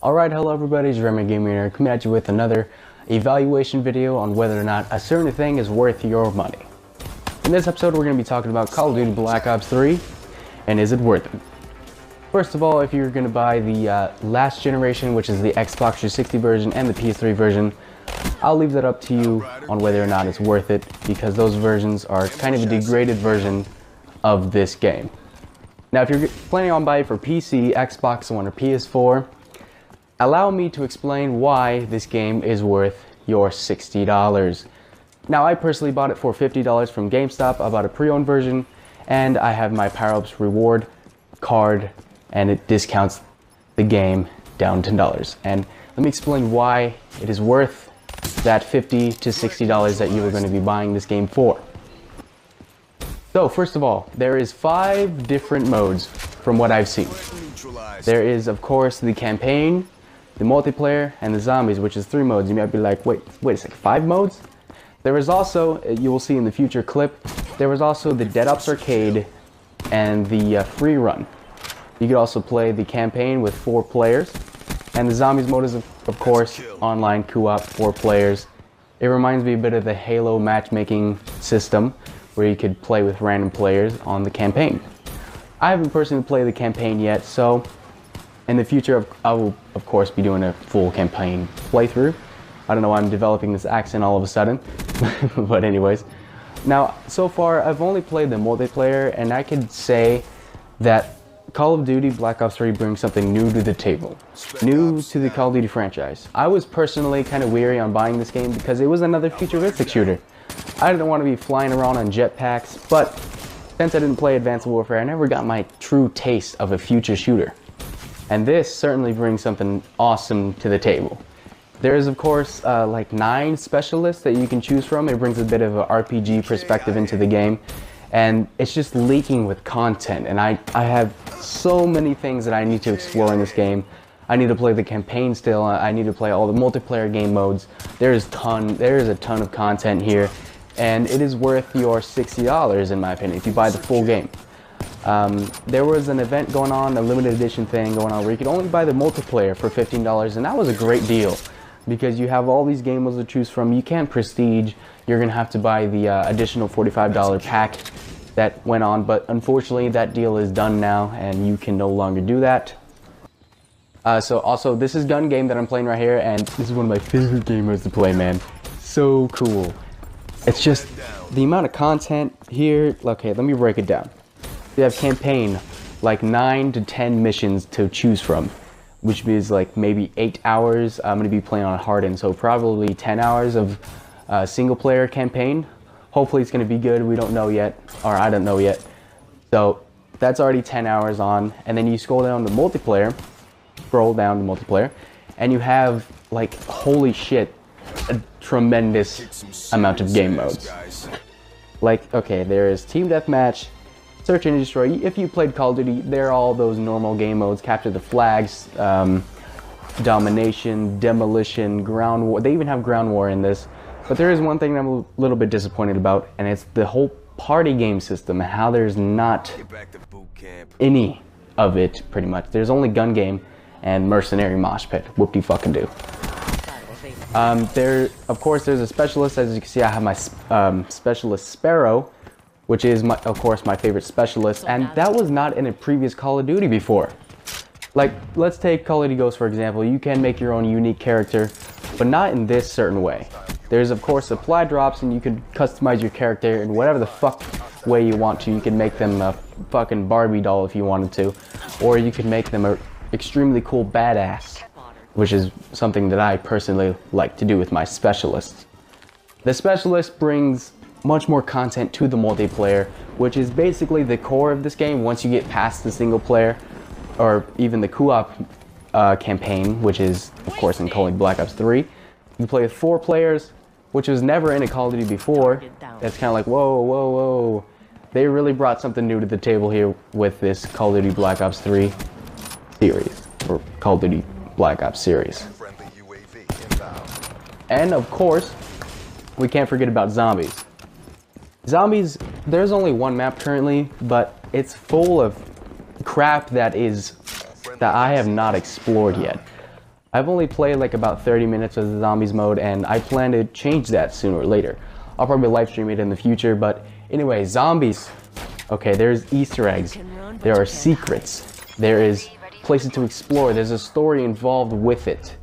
Alright, hello everybody, it's Jeremy Gamer here, coming at you with another evaluation video on whether or not a certain thing is worth your money. In this episode, we're going to be talking about Call of Duty Black Ops 3, and is it worth it? First of all, if you're going to buy the last generation, which is the Xbox 360 version and the PS3 version, I'll leave that up to you on whether or not it's worth it, because those versions are kind of a degraded version of this game. Now, if you're planning on buying for PC, Xbox One, or PS4, allow me to explain why this game is worth your $60. Now, I personally bought it for $50 from GameStop. I bought a pre-owned version, and I have my Power-Ups reward card, and it discounts the game down to $10. And let me explain why it is worth that $50 to $60 that you are going to be buying this game for. So, first of all, there is 5 different modes from what I've seen. There is, of course, the campaign, the multiplayer, and the zombies, which is 3 modes. You might be like, wait a second, 5 modes? There is also, you will see in the future clip, there was also the Dead Ops Arcade and the free run. You could also play the campaign with 4 players, and the zombies mode is, of course, online co-op, 4 players. It reminds me a bit of the Halo matchmaking system, where you could play with random players on the campaign. I haven't personally played the campaign yet, so in the future, I will, of course, be doing a full campaign playthrough. I don't know why I'm developing this accent all of a sudden, but anyways. Now, so far, I've only played the multiplayer, and I could say that Call of Duty Black Ops 3 brings something new to the table. New to the Call of Duty franchise. I was personally kind of weary on buying this game because it was another futuristic shooter. I didn't want to be flying around on jetpacks, but since I didn't play Advanced Warfare, I never got my true taste of a future shooter. And this certainly brings something awesome to the table. There is, of course, like 9 specialists that you can choose from. It brings a bit of an RPG perspective into the game. And it's just leaking with content. And I have so many things that I need to explore in this game. I need to play the campaign still. I need to play all the multiplayer game modes. There is a ton of content here. And it is worth your $60 in my opinion, if you buy the full game. There was an event going on, a limited edition thing going on, where you could only buy the multiplayer for $15, and that was a great deal because you have all these game modes to choose from. You can't prestige. You're gonna have to buy the additional $45 pack that went on, but unfortunately that deal is done now, and you can no longer do that. So also, this is Gun Game that I'm playing right here, and this is one of my favorite game modes to play, man. So cool. It's just the amount of content here. Okay, let me break it down. You have campaign, like 9 to 10 missions to choose from, which means like maybe 8 hours. I'm going to be playing on hardened, so probably 10 hours of single player campaign. Hopefully it's going to be good. We don't know yet, or I don't know yet. So that's already 10 hours on, and then you scroll down to multiplayer, and you have, like, holy shit, a tremendous amount of game modes. Like, okay, there is Team Deathmatch, Search and Destroy. If you played Call of Duty, they're all those normal game modes. Capture the flags, domination, demolition, ground war. They even have ground war in this. But there is one thing I'm a little bit disappointed about, and it's the whole party game system and how there's not any of it, pretty much. There's only Gun Game and Mercenary Mosh Pit. Whoop-de-fucking-do. Of course, there's a specialist. As you can see, I have my specialist Sparrow, which is, of course, my favorite specialist, and that was not in a previous Call of Duty before. Like, let's take Call of Duty Ghosts, for example. You can make your own unique character, but not in this certain way. There's, of course, supply drops, and you can customize your character in whatever the fuck way you want to. You can make them a fucking Barbie doll if you wanted to, or you could make them a extremely cool badass, which is something that I personally like to do with my specialists. The specialist brings much more content to the multiplayer, which is basically the core of this game once you get past the single player, or even the co-op campaign, which is, of course, in Call of Duty Black Ops 3. You play with 4 players, which was never in a Call of Duty before. That's kind of like, whoa, whoa, whoa. They really brought something new to the table here with this Call of Duty Black Ops 3 series, or Call of Duty Black Ops series. And of course, we can't forget about zombies. Zombies, there's only one map currently, but it's full of crap that I have not explored yet. I've only played like about 30 minutes of the zombies mode, and I plan to change that sooner or later. I'll probably live stream it in the future, but anyway, zombies. Okay, there's Easter eggs, there are secrets, there is places to explore, there's a story involved with it.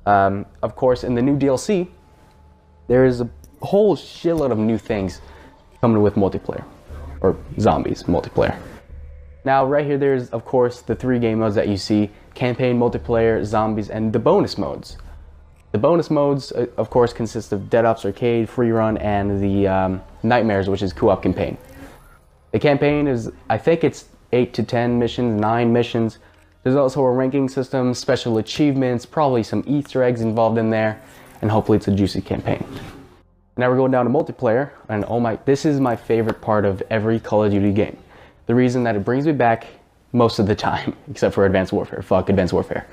Of course, in the new DLC, there is a whole shitload of new things coming with multiplayer, or zombies multiplayer. Now, right here, there's, of course, the 3 game modes that you see: campaign, multiplayer, zombies, and the bonus modes. The bonus modes, of course, consist of Dead Ops Arcade, Free Run, and the Nightmares, which is co-op campaign. The campaign is, I think it's 8 to 10 missions, 9 missions. There's also a ranking system, special achievements, probably some Easter eggs involved in there, and hopefully it's a juicy campaign. Now we're going down to multiplayer, and oh my, this is my favorite part of every Call of Duty game. The reason that it brings me back most of the time, except for Advanced Warfare. Fuck Advanced Warfare.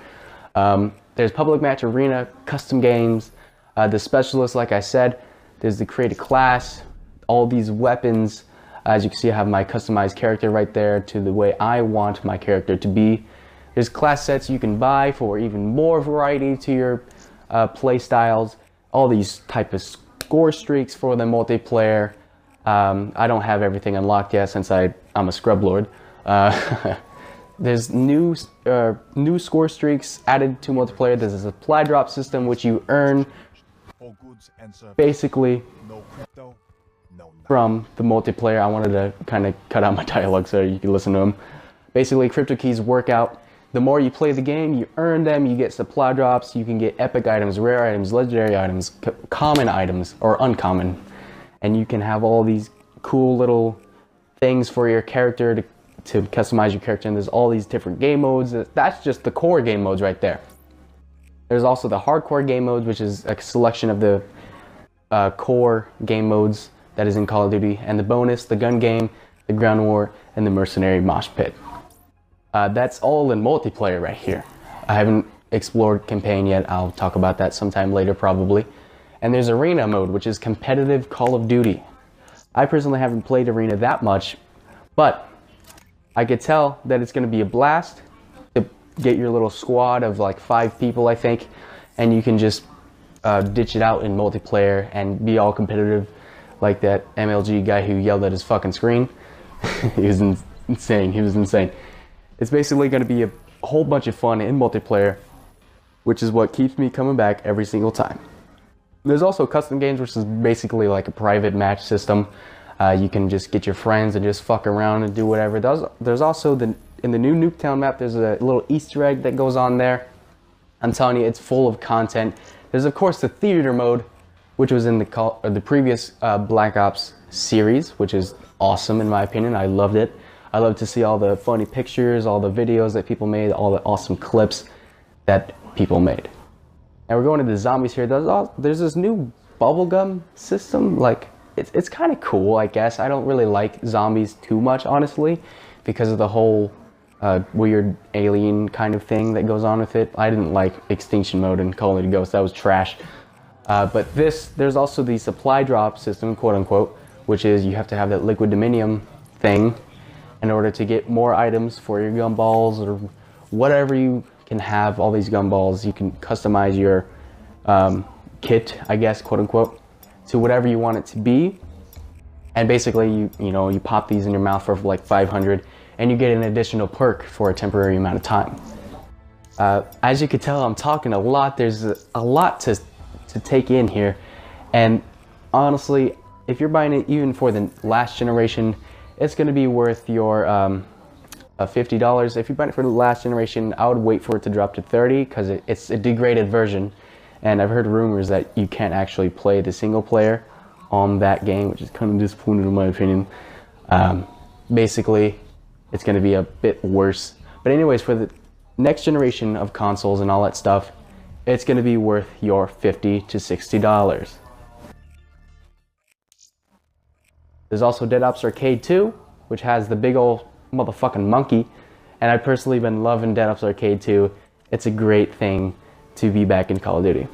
There's public match arena, custom games, the specialists, like I said. There's the create a class, all these weapons. As you can see, I have my customized character right there to the way I want my character to be. There's class sets you can buy for even more variety to your play styles. All these type of score streaks for the multiplayer. I don't have everything unlocked yet since I'm a scrub lord. There's new score streaks added to multiplayer. There's a supply drop system which you earn basically from the multiplayer. I wanted to kind of cut out my dialogue so you can listen to them. Basically, crypto keys work out. The more you play the game, you earn them, you get supply drops, you can get epic items, rare items, legendary items, common items, or uncommon. And you can have all these cool little things for your character to customize your character, and there's all these different game modes. That's just the core game modes right there. There's also the hardcore game modes, which is a selection of the core game modes that is in Call of Duty, and the bonus, the gun game, the ground war, and the mercenary mosh pit. That's all in multiplayer right here. I haven't explored campaign yet. I'll talk about that sometime later probably. And there's arena mode, which is competitive Call of Duty. I personally haven't played arena that much, but I could tell that it's going to be a blast to get your little squad of like 5 people, I think, and you can just ditch it out in multiplayer and be all competitive like that MLG guy who yelled at his fucking screen. He was insane. He was insane. It's basically going to be a whole bunch of fun in multiplayer, which is what keeps me coming back every single time. There's also custom games, which is basically like a private match system. You can just get your friends and just fuck around and do whatever. There's also in the new Nuketown map, there's a little Easter egg that goes on there. I'm telling you, it's full of content. There's of course the theater mode, which was in the previous Black Ops series, which is awesome in my opinion. I loved it. I love to see all the funny pictures, all the videos that people made, all the awesome clips that people made. And we're going to the zombies here. There's this new bubblegum system. Like, it's kind of cool, I guess. I don't really like zombies too much, honestly, because of the whole weird alien kind of thing that goes on with it. I didn't like Extinction Mode in Call of Duty Ghosts. That was trash. But there's also the supply drop system, quote unquote, which is you have to have that liquid diminium thing in order to get more items for your gumballs or whatever you can have. All these gumballs, you can customize your kit, I guess, quote unquote, to whatever you want it to be. And basically, you pop these in your mouth for like 500, and you get an additional perk for a temporary amount of time. As you can tell, I'm talking a lot. There's a lot to take in here, and honestly, if you're buying it even for the last generation, it's going to be worth your $50. If you buy it for the last generation, I would wait for it to drop to 30 because it's a degraded version, and I've heard rumors that you can't actually play the single player on that game, which is kind of disappointing in my opinion. Basically, it's going to be a bit worse. But anyways, for the next generation of consoles and all that stuff, it's going to be worth your $50 to $60. There's also Dead Ops Arcade 2, which has the big old motherfucking monkey, and I've personally been loving Dead Ops Arcade 2. It's a great thing to be back in Call of Duty.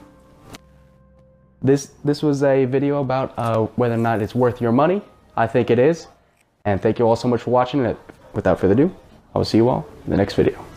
This was a video about whether or not it's worth your money. I think it is, and thank you all so much for watching it. Without further ado, I will see you all in the next video.